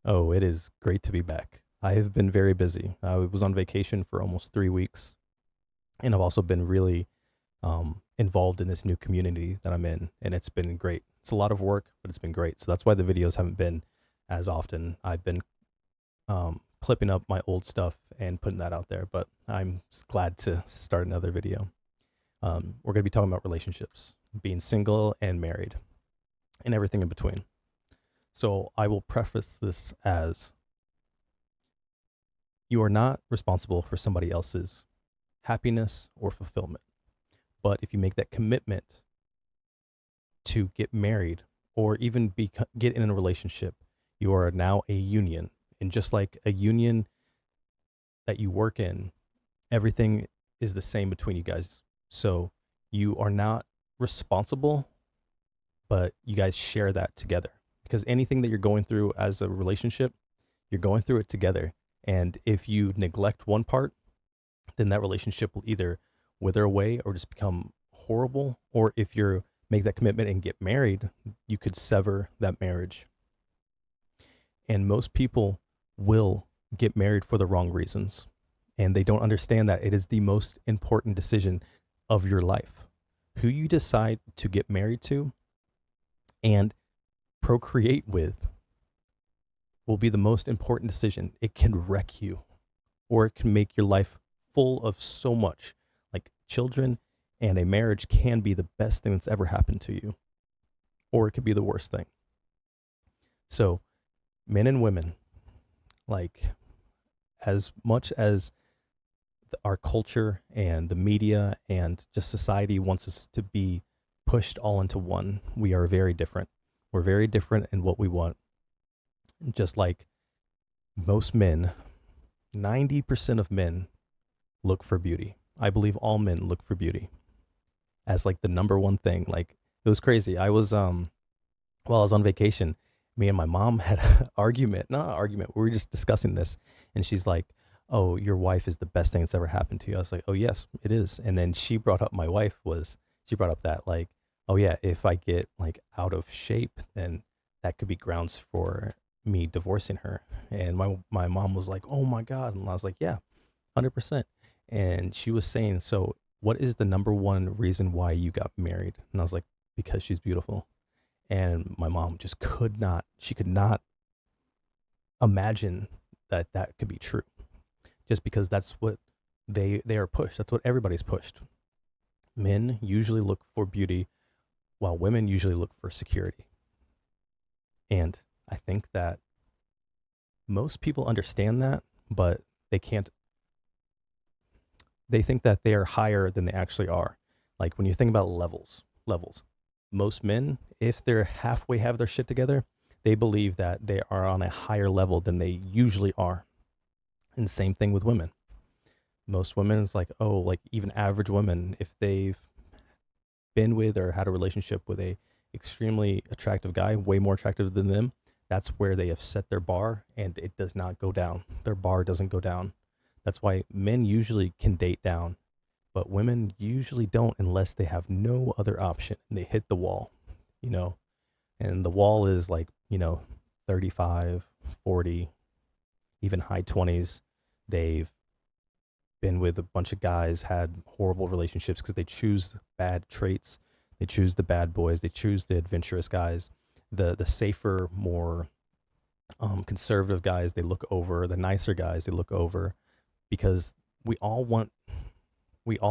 Oh, it is great to be back. I have been very busy. I was on vacation for almost 3 weeks, and I've also been really involved in this new community that I'm in, and it's been great. It's a lot of work, but it's been great. So that's why the videos haven't been as often. I've been clipping up my old stuff and putting that out there, but I'm glad to start another video. We're going to be talking about relationships, being single and married, and everything in between. So I will preface this as you are not responsible for somebody else's happiness or fulfillment. But if you make that commitment to get married or even get in a relationship, you are now a union. And just like a union that you work in, everything is the same between you guys. So you are not responsible, but you guys share that together. Because anything that you're going through as a relationship, you're going through it together. And if you neglect one part, then that relationship will either wither away or just become horrible. Or if you make that commitment and get married, you could sever that marriage. And most people will get married for the wrong reasons. And they don't understand that it is the most important decision of your life. Who you decide to get married to and procreate with will be the most important decision. It can wreck you, or it can make your life full of so much. Like children and a marriage can be the best thing that's ever happened to you, or it could be the worst thing. So, men and women, like, as much as our culture and the media and just society wants us to be pushed all into one, we are very different. We're very different in what we want. Just like most men, 90% of men look for beauty. I believe all men look for beauty as like the number one thing. Like it was crazy. While I was on vacation, me and my mom had an argument. Not an argument. We were just discussing this, and she's like, "Oh, your wife is the best thing that's ever happened to you." I was like, "Oh yes, it is." And then she brought up she brought up that like, "Oh yeah, if I get like out of shape, then that could be grounds for me divorcing her." And my mom was like, "Oh my god," and I was like, "Yeah, 100%." And she was saying, "So what is the number one reason why you got married?" And I was like, "Because she's beautiful." And my mom just she could not imagine that that could be true, just because that's what they are pushed. That's what everybody's pushed. Men usually look for beauty, while women usually look for security. And I think that most people understand that, but they can't. They think that they are higher than they actually are. Like when you think about levels. Most men, if they're halfway have their shit together, they believe that they are on a higher level than they usually are. And same thing with women. Most women is like, oh, like even average women, if they've been with or had a relationship with a extremely attractive guy, way more attractive than them, that's where they have set their bar and it does not go down. Their bar doesn't go down. That's why men usually can date down, but women usually don't unless they have no other option and they hit the wall, you know. And the wall is like, 35, 40, even high 20s. They've been with a bunch of guys, had horrible relationships because they choose bad traits. They choose the bad boys. They choose the adventurous guys, the safer, more conservative guys. They look over the nicer guys. They look over because we all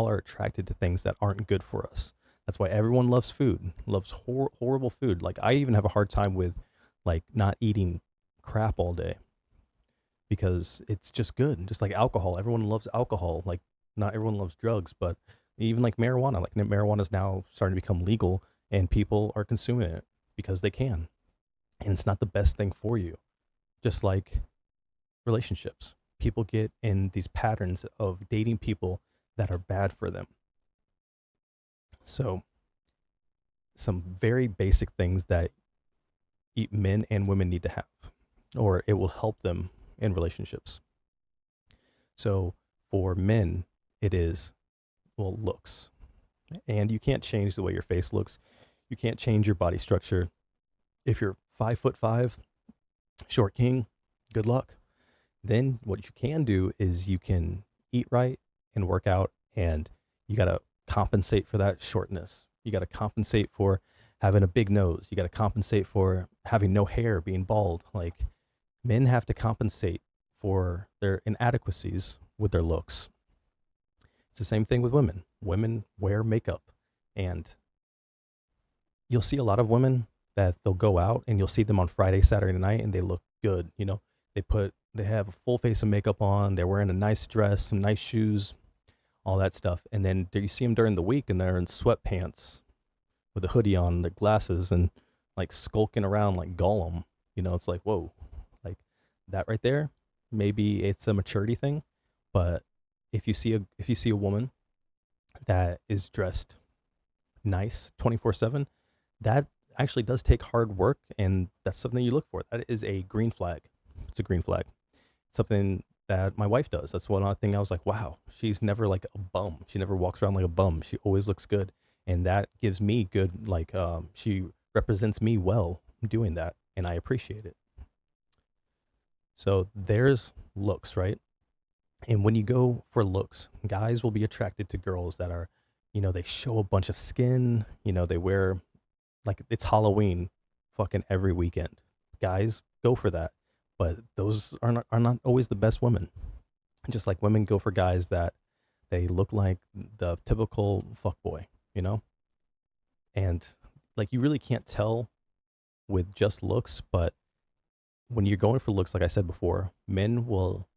are attracted to things that aren't good for us. That's why everyone loves food, loves horrible food. Like I even have a hard time with like not eating crap all day because it's just good. Just like alcohol, everyone loves alcohol. Like not everyone loves drugs, but even like marijuana. Like marijuana is now starting to become legal, and people are consuming it because they can, and it's not the best thing for you. Just like relationships, people get in these patterns of dating people that are bad for them. So some very basic things that men and women need to have, or it will help them in relationships. So for men, it is, well, looks. And you can't change the way your face looks. You can't change your body structure. If you're 5'5", short king, Good luck. Then what you can do is you can eat right and work out, and you got to compensate for that shortness. You got to compensate for having a big nose. You got to compensate for having no hair, being bald. Like, men have to compensate for their inadequacies with their looks. It's the same thing with women. Women wear makeup, and you'll see a lot of women that they'll go out and you'll see them on Friday, Saturday night, and they look good. They have a full face of makeup on, they're wearing a nice dress, some nice shoes, all that stuff. And then you see them during the week and they're in sweatpants with a hoodie on, their glasses, and like skulking around like Gollum. It's like, whoa, like that right there. Maybe it's a maturity thing, but if you see a woman that is dressed nice 24/7, that actually does take hard work, and that's something you look for. That is a green flag. It's a green flag. Something that my wife does. That's one other thing I was like, wow, she's never like a bum. She never walks around like a bum. She always looks good. And that gives me good, like, she represents me well doing that. And I appreciate it. So there's looks, right? And when you go for looks, guys will be attracted to girls that are, they show a bunch of skin, they wear, like, it's Halloween fucking every weekend. Guys go for that. But those are not always the best women. Just like women go for guys that they look like the typical fuckboy, you know? And like, you really can't tell with just looks, but when you're going for looks, like I said before, men will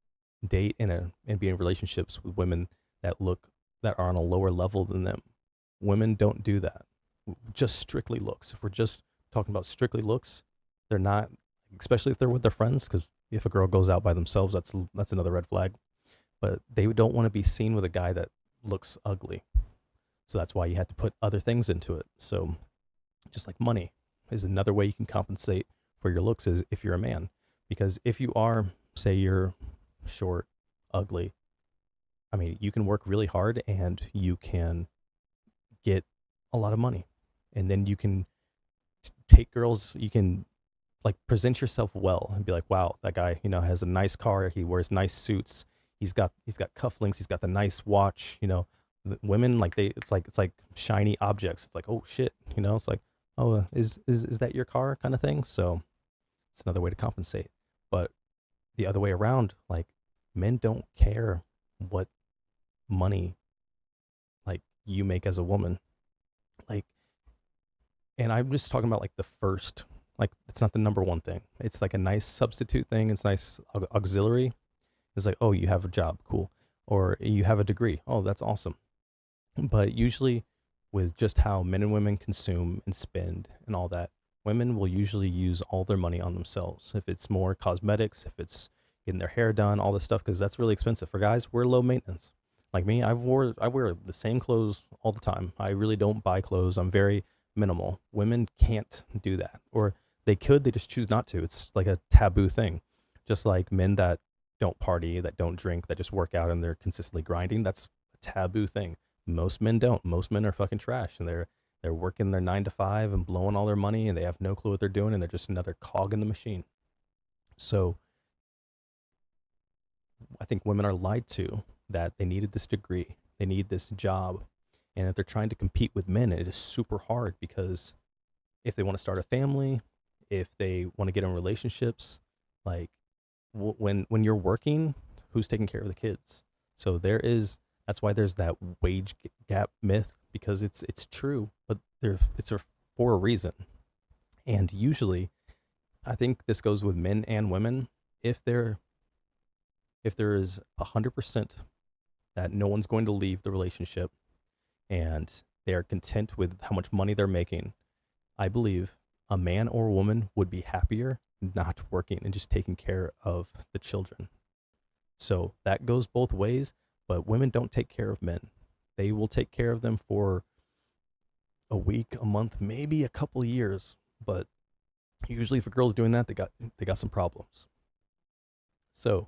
date and be in relationships with women that are on a lower level than them. Women don't do that. Just strictly looks. If we're just talking about strictly looks, they're not, especially if they're with their friends, because if a girl goes out by themselves, that's another red flag. But they don't want to be seen with a guy that looks ugly. So that's why you have to put other things into it. So just like money is another way you can compensate for your looks, is if you're a man. Because if you are, say you're short, ugly, I mean, you can work really hard and you can get a lot of money. And then you can take girls, you can like present yourself well and be like, wow, that guy, has a nice car, he wears nice suits, he's got cufflinks, he's got the nice watch. Women, like, it's like shiny objects. It's like, oh shit, it's like, oh, is that your car, kind of thing. So it's another way to compensate. But the other way around, like, men don't care what money, like, you make as a woman. Like, and I'm just talking about like the first, like, it's not the number one thing. It's like a nice substitute thing. It's nice auxiliary. It's like, oh, you have a job, cool. Or you have a degree. Oh, that's awesome. But usually, with just how men and women consume and spend and all that, women will usually use all their money on themselves. If it's more cosmetics, if it's getting their hair done, all this stuff, because that's really expensive. For guys, we're low maintenance. Like me, I wear the same clothes all the time. I really don't buy clothes. I'm very minimal. Women can't do that, or they could. They just choose not to. It's like a taboo thing. Just like men that don't party, that don't drink, that just work out and they're consistently grinding. That's a taboo thing. Most men don't. Most men are fucking trash, and they're working their 9 to 5 and blowing all their money, and they have no clue what they're doing, and they're just another cog in the machine. So I think women are lied to that they needed this degree, they need this job. And if they're trying to compete with men, it is super hard, because if they want to start a family, if they want to get in relationships, like, when you're working, who's taking care of the kids? So that's why there's that wage gap myth, because it's true, but for a reason. And usually, I think this goes with men and women. If there is 100% that no one's going to leave the relationship and they are content with how much money they're making, I believe a man or a woman would be happier not working and just taking care of the children. So that goes both ways, but women don't take care of men. They will take care of them for a week, a month, maybe a couple years, but usually if a girl's doing that, they got some problems. So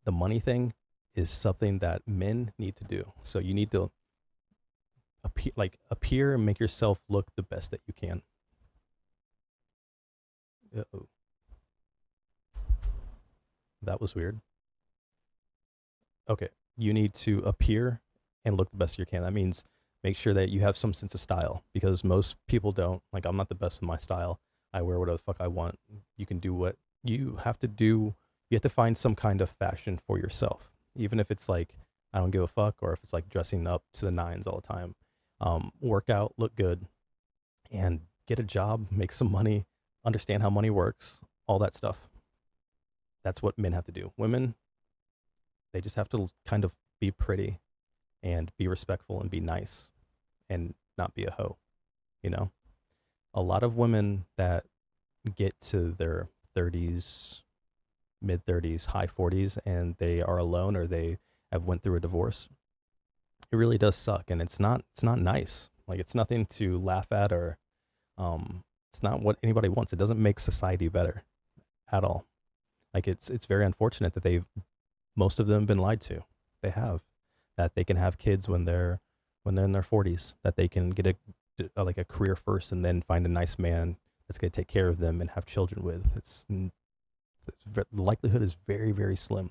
the money thing is something that men need to do. So you need to appear and make yourself look the best that you can. Uh-oh. That was weird. Okay. You need to appear and look the best you can. That means make sure that you have some sense of style because most people don't. Like, I'm not the best with my style. I wear whatever the fuck I want. You can do what you have to do. You have to find some kind of fashion for yourself, even if it's like, I don't give a fuck, or if it's like dressing up to the nines all the time. Work out, look good, and get a job, make some money, understand how money works, all that stuff. That's what men have to do. Women, they just have to kind of be pretty and be respectful and be nice and not be a hoe, you know? A lot of women that get to their 30s, mid 30s, high 40s and they are alone or they have went through a divorce, it really does suck and it's not nice. Like it's nothing to laugh at or it's not what anybody wants. It doesn't make society better at all. Like it's very unfortunate that they've most of them been lied to. They have that they can have kids when they're in their 40s, that they can get like a career first and then find a nice man that's going to take care of them and have children with. The likelihood is very very slim.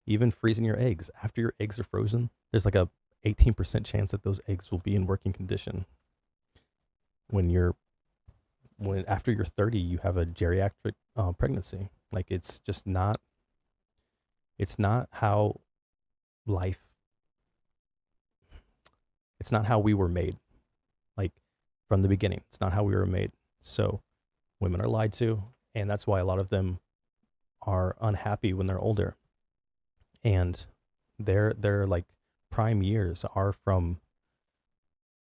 Even freezing your eggs, after your eggs are frozen, there's like a 18% chance that those eggs will be in working condition. When you're when after you're 30, you have a geriatric pregnancy. Like it's not how life it's not how we were made. Like from the beginning, it's not how we were made. So women are lied to, and that's why a lot of them are unhappy when they're older. And their like prime years are from,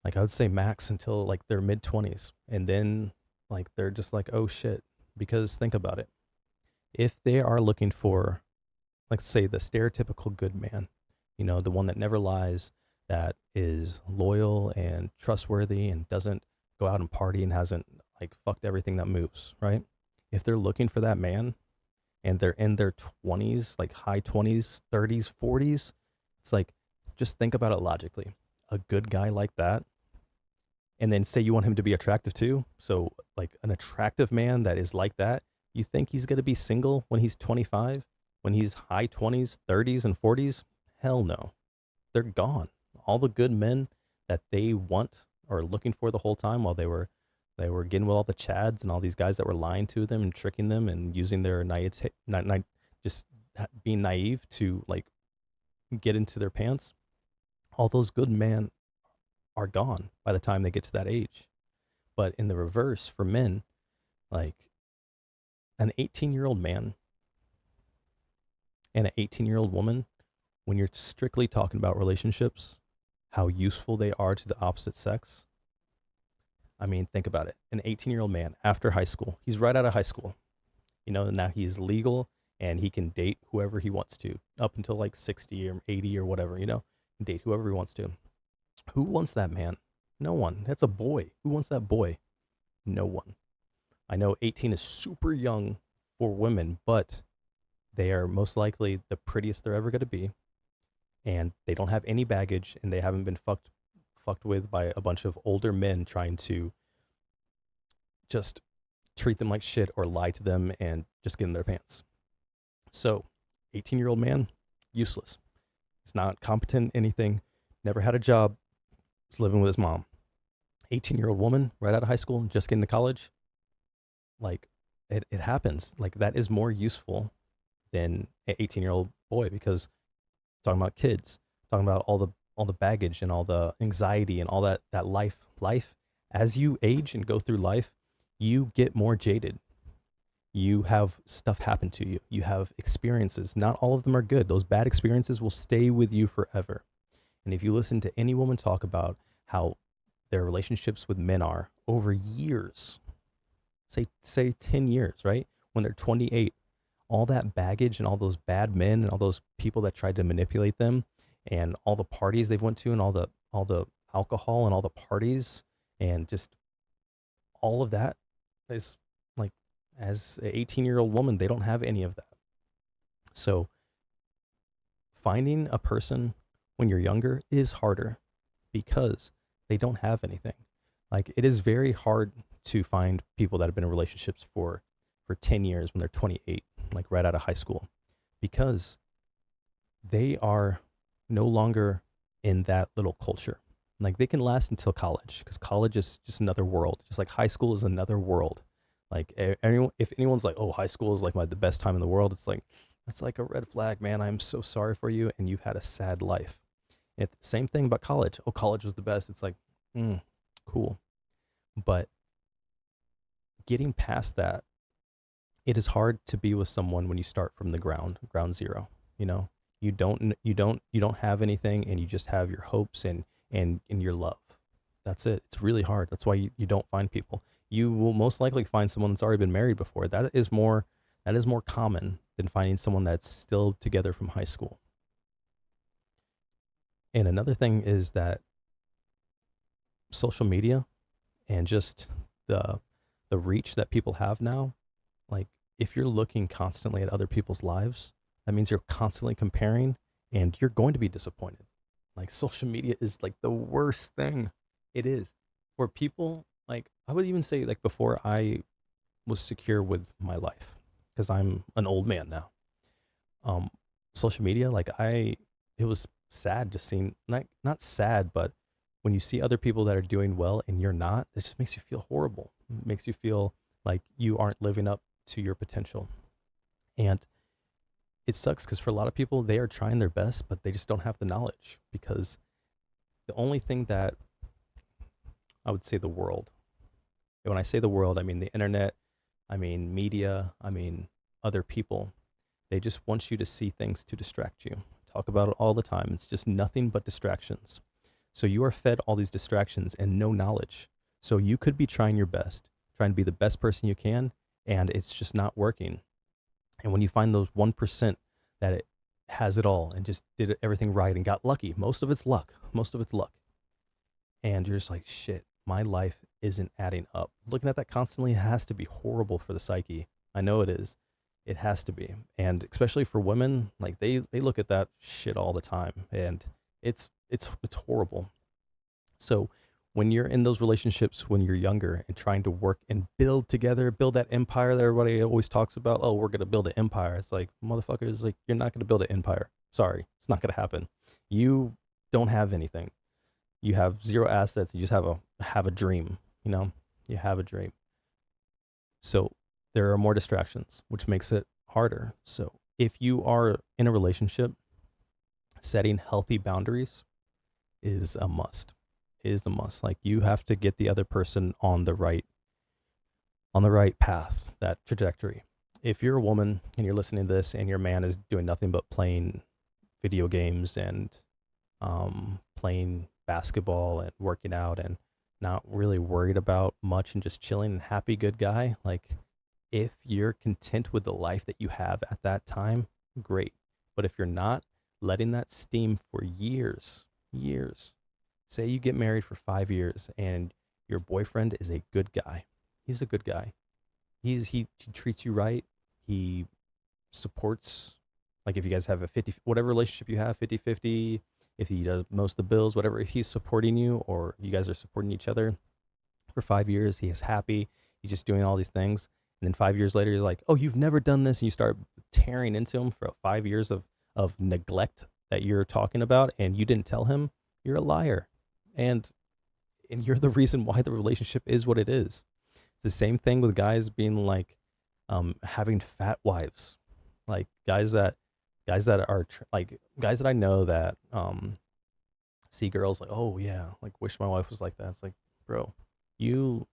like, I would say max until like their mid 20s, and then like they're just like, oh shit. Because think about it, if they are looking for, like, say, the stereotypical good man, the one that never lies, that is loyal and trustworthy and doesn't go out and party and hasn't like fucked everything that moves, right? If they're looking for that man and they're in their 20s, like high 20s, 30s, 40s, it's like, just think about it logically. A good guy like that, and then say you want him to be attractive too. So, like, an attractive man that is like that, you think he's going to be single when he's 25, when he's high 20s, 30s, and 40s? Hell no. They're gone. All the good men that they want or looking for the whole time while they were getting with all the chads and all these guys that were lying to them and tricking them and using their just being naive to like get into their pants. All those good men are gone by the time they get to that age. But in the reverse, for men, like an 18-year-old man and an 18-year-old woman, when you're strictly talking about relationships, how useful they are to the opposite sex. I mean, think about it. An 18-year-old man after high school, he's right out of high school, now he's legal and he can date whoever he wants to up until like 60 or 80 or whatever, date whoever he wants to. Who wants that man? No one. That's a boy. Who wants that boy? No one. I know 18 is super young for women, but they are most likely the prettiest they're ever going to be. And they don't have any baggage and they haven't been fucked with by a bunch of older men trying to just treat them like shit or lie to them and just get in their pants. So, 18-year-old man, useless. He's not competent in anything, never had a job, he's living with his mom. 18-year-old woman, right out of high school, just getting to college, like, it happens. Like, that is more useful than an 18-year-old boy, because talking about kids, talking about all the baggage and all the anxiety and all that life as you age and go through life, you get more jaded. You have stuff happen to you. You have experiences. Not all of them are good. Those bad experiences will stay with you forever. And if you listen to any woman talk about how their relationships with men are over years, say 10 years, right? When they're 28, all that baggage and all those bad men and all those people that tried to manipulate them and all the parties they've went to and all the alcohol and all the parties and just all of that is like, as an 18-year-old woman, they don't have any of that. So finding a person when you're younger is harder because they don't have anything. Like, it is very hard to find people that have been in relationships for 10 years when they're 28, like right out of high school. because they are no longer in that little culture. Like they can last until college because college is just another world. Just like high school is another world. Like anyone, if anyone's like, "Oh, high school is like the best time in the world," it's like that's like a red flag, man. I'm so sorry for you, and you've had a sad life. And same thing about college. Oh, college was the best. It's like, cool, but getting past that, it is hard to be with someone when you start from the ground zero. You know, you don't have anything, and you just have your hopes and your love. That's it. It's really hard. That's why you don't find people. You will most likely find someone that's already been married before. That is more common than finding someone that's still together from high school. And another thing is that social media and just the the reach that people have now, like if you're looking constantly at other people's lives, that means you're constantly comparing and you're going to be disappointed. Like social media is like the worst thing. It is. For people, like I would even say like before I was secure with my life because I'm an old man now. Um Social media, like it was sad just seeing, not sad, but when you see other people that are doing well and you're not, it just makes you feel horrible. It makes you feel like you aren't living up to your potential. And it sucks because for a lot of people, they are trying their best, but they just don't have the knowledge because the only thing that I would say the world, and when I say the world, I mean the internet, I mean media, I mean other people, they just want you to see things to distract you. Talk about it all the time. It's just nothing but distractions. So you are fed all these distractions and no knowledge. So you could be trying your best, trying to be the best person you can, and it's just not working. And when you find those 1% that it has it all and just did everything right and got lucky, most of it's luck, most of it's luck. And you're just like, shit, my life isn't adding up. Looking at that constantly has to be horrible for the psyche. I know it is. It has to be. And especially for women, like they look at that shit all the time and it's horrible. So when you're in those relationships when you're younger and trying to work and build together, build that empire that everybody always talks about, oh, we're gonna build an empire. It's like, motherfuckers, like you're not gonna build an empire. Sorry, it's not gonna happen. You don't have anything. You have zero assets. You just have a dream, you know? You have a dream. So there are more distractions, which makes it harder. So if you are in a relationship, setting healthy boundaries is a must. Is a must. Like you have to get the other person on the right path, that trajectory. If you're a woman and you're listening to this and your man is doing nothing but playing video games and playing basketball and working out and not really worried about much and just chilling and happy, good guy, like if you're content with the life that you have at that time, great. But if you're not, letting that steam for years, years. Say you get married for 5 years and your boyfriend is a good guy. He's a good guy. He treats you right. He supports, like if you guys have a 50, whatever relationship you have, 50-50. If he does most of the bills, whatever, if he's supporting you or you guys are supporting each other for 5 years, he is happy. He's just doing all these things. And then 5 years later, you're like, oh, you've never done this. And you start tearing into him for 5 years of neglect that you're talking about and you didn't tell him, you're a liar. And you're the reason why the relationship is what it is. It's the same thing with guys being like having fat wives. Like guys that are like guys that I know that see girls like, oh yeah, like wish my wife was like that. It's like, bro, you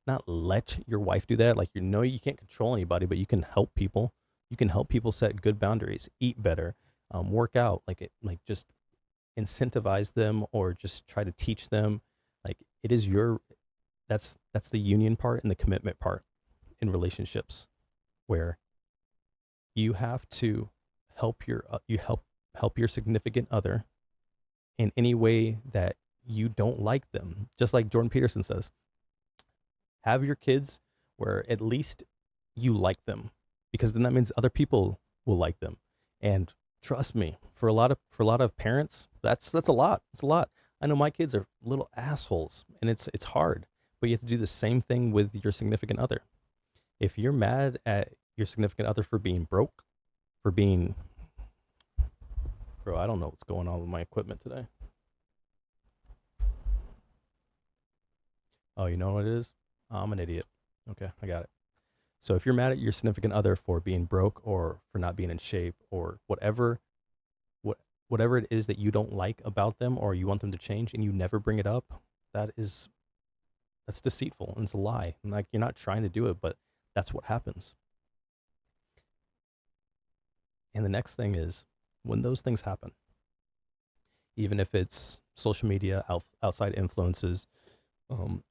not let your wife do that. Like, you know, you can't control anybody, but you can help people. You can help people set good boundaries, eat better, work out, like just incentivize them or just try to teach them. Like it is that's the union part and the commitment part in relationships where you have to help your significant other in any way that you don't like them. Just like Jordan Peterson says, have your kids where at least you like them, because then that means other people will like them. And trust me, for a lot of parents, that's a lot. It's a lot. I know my kids are little assholes, and it's hard, but you have to do the same thing with your significant other. If you're mad at your significant other for being broke, for being Bro, I don't know what's going on with my equipment today. Oh, you know what it is? I'm an idiot. Okay, I got it. So if you're mad at your significant other for being broke or for not being in shape or what whatever it is that you don't like about them or you want them to change and you never bring it up, that is that's deceitful and it's a lie. And like you're not trying to do it, but that's what happens. And the next thing is when those things happen, even if it's social media, outside influences, um,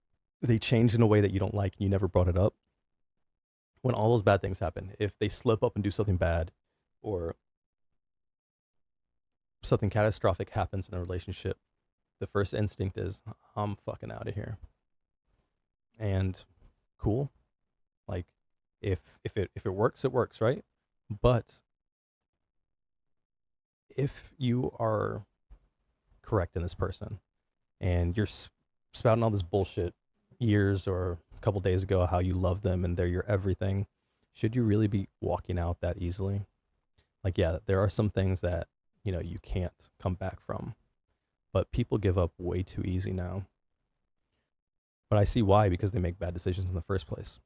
they change in a way that you don't like and you never brought it up. When all those bad things happen, if they slip up and do something bad or something catastrophic happens in a relationship, the first instinct is, I'm fucking out of here. And cool. Like if it works, it works, right? But if you are correct in this person and you're spouting all this bullshit years or a couple days ago how you love them and they're your everything, should you really be walking out that easily? Like, yeah, there are some things that, you can't come back from, but people give up way too easy now. But I see why, because they make bad decisions in the first place.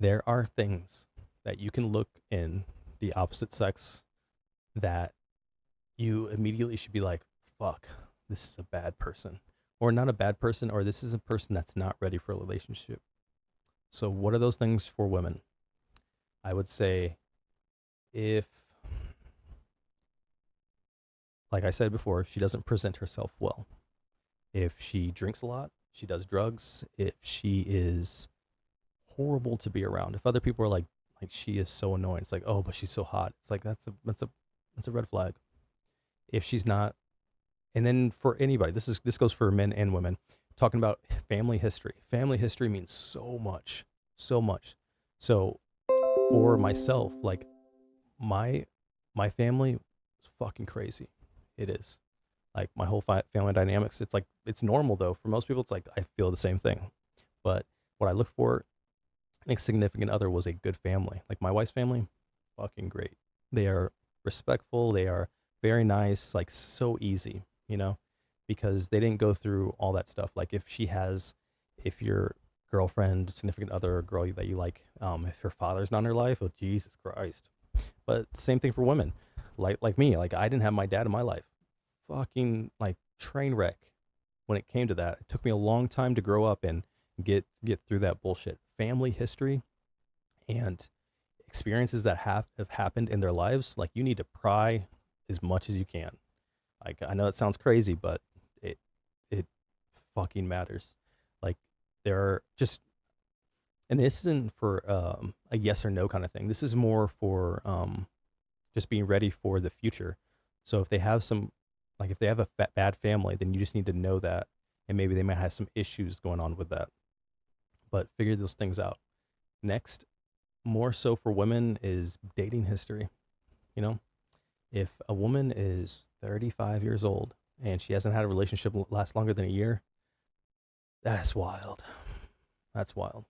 There are things that you can look in the opposite sex that you immediately should be like, fuck, this is a bad person. Or not a bad person, or this is a person that's not ready for a relationship. So, what are those things for women? I would say if, like I said before, if she doesn't present herself well, if she drinks a lot, she does drugs, if she is horrible to be around, if other people are like she is so annoying, it's like, oh, but she's so hot. It's like that's a red flag. If she's not, and then for anybody, this goes for men and women. Talking about family history. Family history means so much, so much. So for myself, like my my family is fucking crazy. It is. Like my whole family dynamics, it's like it's normal though. For most people, it's like I feel the same thing. But what I look for in a significant other was a good family. Like my wife's family, fucking great. They are respectful. They are very nice. Like so easy, because they didn't go through all that stuff. Like if your girlfriend, significant other, or girl that you like, if her father's not in her life, oh Jesus Christ. But same thing for women, like me. Like I didn't have my dad in my life. Fucking like train wreck when it came to that. It took me a long time to grow up and get through that bullshit. Family history and experiences that have happened in their lives, like you need to pry as much as you can. Like I know it sounds crazy, but it it fucking matters. Like there are just, and this isn't for a yes or no kind of thing. This is more for just being ready for the future. So if they have if they have a bad family, then you just need to know that, and maybe they might have some issues going on with that. But figure those things out. Next, more so for women, is dating history. You know, if a woman is 35 years old and she hasn't had a relationship last longer than a year, that's wild. That's wild.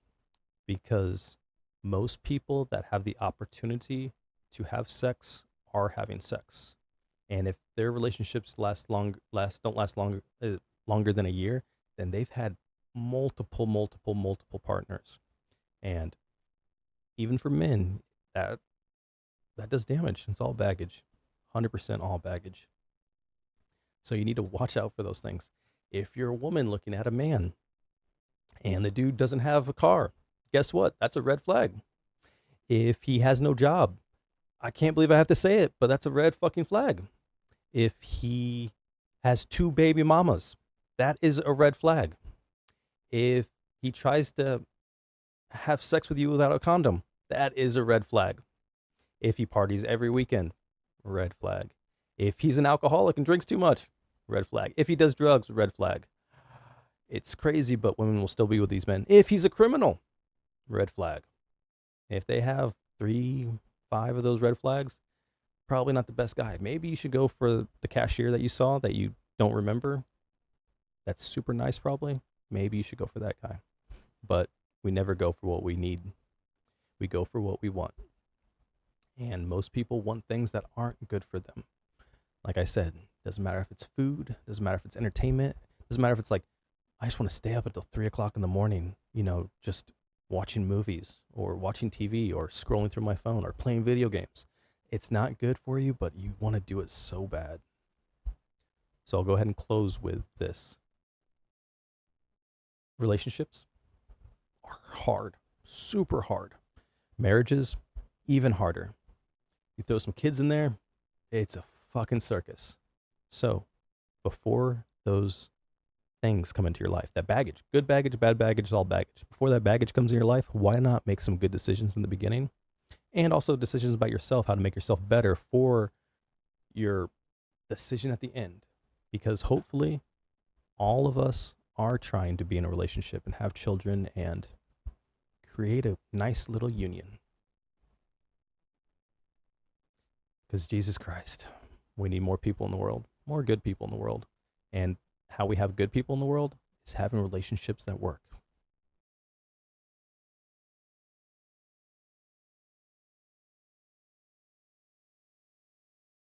Because most people that have the opportunity to have sex are having sex. And if their relationships don't last longer than a year, then they've had multiple partners. And even for men, that that does damage. It's all baggage. 100% all baggage. So you need to watch out for those things. If you're a woman looking at a man and the dude doesn't have a car, guess what? That's a red flag. If he has no job, I can't believe I have to say it, but that's a red fucking flag. If he has two baby mamas, that is a red flag. If he tries to have sex with you without a condom, that is a red flag. If he parties every weekend, red flag. If he's an alcoholic and drinks too much, red flag. If he does drugs, red flag. It's crazy, but women will still be with these men. If he's a criminal, red flag. If they have 3, 5 of those red flags, probably not the best guy. Maybe you should go for the cashier that you saw that you don't remember. That's super nice, probably. Maybe you should go for that guy. But we never go for what we need. We go for what we want. And most people want things that aren't good for them. Like I said, doesn't matter if it's food, doesn't matter if it's entertainment, doesn't matter if it's like, I just want to stay up until 3 o'clock in the morning, just watching movies or watching TV or scrolling through my phone or playing video games. It's not good for you, but you want to do it so bad. So I'll go ahead and close with this. Relationships are hard, super hard. Marriages, even harder. You throw some kids in there, it's a fucking circus. So before those things come into your life, that baggage, good baggage, bad baggage, all baggage. Before that baggage comes in your life, why not make some good decisions in the beginning? And also decisions about yourself, how to make yourself better for your decision at the end. Because hopefully all of us are trying to be in a relationship and have children and create a nice little union. Because Jesus Christ, we need more people in the world, more good people in the world. And how we have good people in the world is having relationships that work.